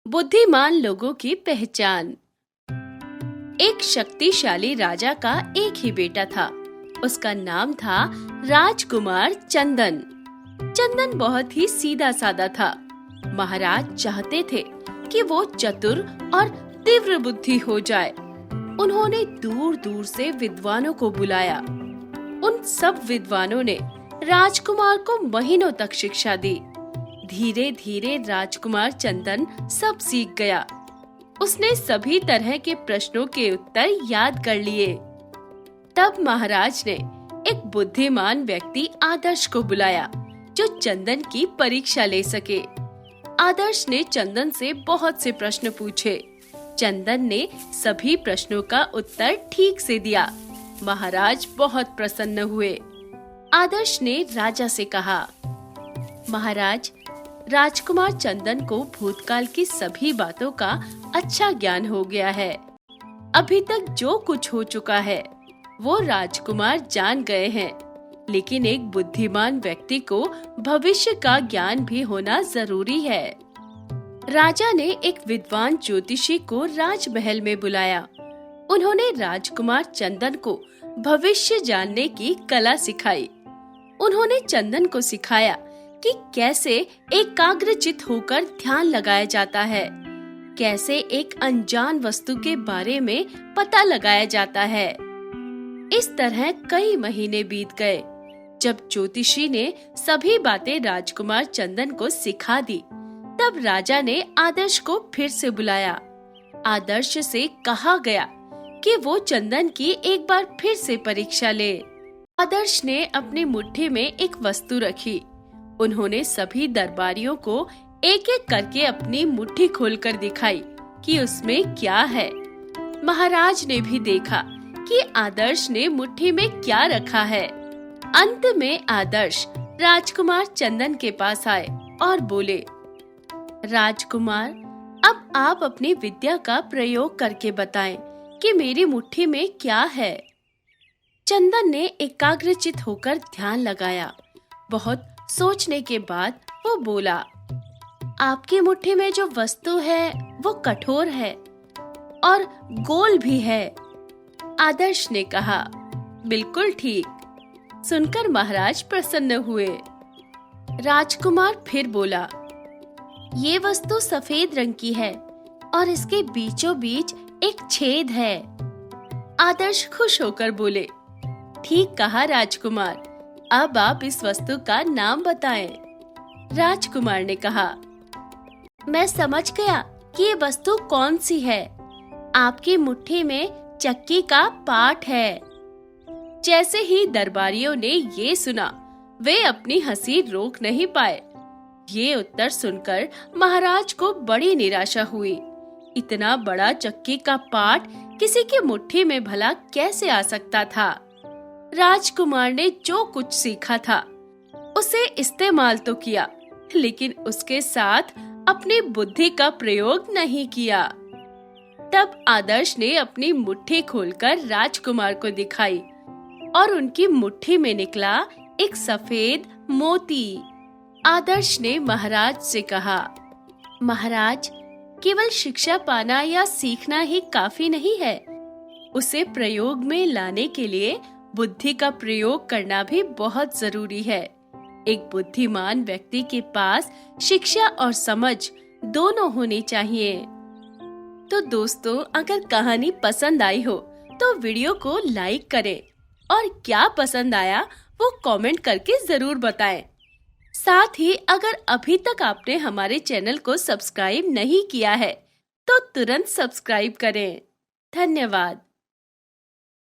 बुद्धिमान लोगों की पहचान। एक शक्तिशाली राजा का एक ही बेटा था। उसका नाम था राजकुमार चंदन। चंदन बहुत ही सीधा साधा था। महाराज चाहते थे कि वो चतुर और तीव्र बुद्धि हो जाए। उन्होंने दूर दूर से विद्वानों को बुलाया। उन सब विद्वानों ने राजकुमार को महीनों तक शिक्षा दी। धीरे धीरे राजकुमार चंदन सब सीख गया। उसने सभी तरह के प्रश्नों के उत्तर याद कर लिए। तब महाराज ने एक बुद्धिमान व्यक्ति आदर्श को बुलाया, जो चंदन की परीक्षा ले सके। आदर्श ने चंदन से बहुत से प्रश्न पूछे। चंदन ने सभी प्रश्नों का उत्तर ठीक से दिया। महाराज बहुत प्रसन्न हुए। आदर्श ने राजा से कहा, महाराज, राजकुमार चंदन को भूतकाल की सभी बातों का अच्छा ज्ञान हो गया है। अभी तक जो कुछ हो चुका है वो राजकुमार जान गए हैं, लेकिन एक बुद्धिमान व्यक्ति को भविष्य का ज्ञान भी होना जरूरी है। राजा ने एक विद्वान ज्योतिषी को राजमहल में बुलाया। उन्होंने राजकुमार चंदन को भविष्य जानने की कला सिखाई। उन्होंने चंदन को सिखाया कि कैसे एकाग्रचित्त होकर ध्यान लगाया जाता है, कैसे एक अनजान वस्तु के बारे में पता लगाया जाता है। इस तरह कई महीने बीत गए। जब ज्योतिषी ने सभी बातें राजकुमार चंदन को सिखा दी, तब राजा ने आदर्श को फिर से बुलाया। आदर्श से कहा गया कि वो चंदन की एक बार फिर से परीक्षा ले। आदर्श ने अपनी मुट्ठी में एक वस्तु रखी। उन्होंने सभी दरबारियों को एक एक करके अपनी मुट्ठी खोलकर दिखाई कि उसमें क्या है। महाराज ने भी देखा कि आदर्श ने मुट्ठी में क्या रखा है। अंत में आदर्श राजकुमार चंदन के पास आए और बोले, राजकुमार, अब आप अपनी विद्या का प्रयोग करके बताएं कि मेरी मुट्ठी में क्या है। चंदन ने एकाग्रचित्त होकर ध्यान लगाया। बहुत सोचने के बाद वो बोला, आपकी मुट्ठी में जो वस्तु है वो कठोर है और गोल भी है। आदर्श ने कहा, बिल्कुल ठीक। सुनकर महाराज प्रसन्न हुए। राजकुमार फिर बोला, ये वस्तु सफेद रंग की है और इसके बीचों बीच एक छेद है। आदर्श खुश होकर बोले, ठीक कहा राजकुमार, अब आप इस वस्तु का नाम बताएं। राजकुमार ने कहा, मैं समझ गया कि ये वस्तु कौन सी है। आपकी मुट्ठी में चक्की का पाट है। जैसे ही दरबारियों ने ये सुना, वे अपनी हंसी रोक नहीं पाए। ये उत्तर सुनकर महाराज को बड़ी निराशा हुई। इतना बड़ा चक्की का पाट किसी की मुट्ठी में भला कैसे आ सकता था। राजकुमार ने जो कुछ सीखा था उसे इस्तेमाल तो किया, लेकिन उसके साथ अपनी बुद्धि का प्रयोग नहीं किया। तब आदर्श ने अपनी मुट्ठी खोलकर राजकुमार को दिखाई और उनकी मुट्ठी में निकला एक सफेद मोती। आदर्श ने महाराज से कहा, महाराज, केवल शिक्षा पाना या सीखना ही काफी नहीं है। उसे प्रयोग में लाने के लिए बुद्धि का प्रयोग करना भी बहुत जरूरी है। एक बुद्धिमान व्यक्ति के पास शिक्षा और समझ दोनों होनी चाहिए। तो दोस्तों, अगर कहानी पसंद आई हो तो वीडियो को लाइक करें और क्या पसंद आया वो कमेंट करके जरूर बताएं। साथ ही अगर अभी तक आपने हमारे चैनल को सब्सक्राइब नहीं किया है तो तुरंत सब्सक्राइब करें। धन्यवाद।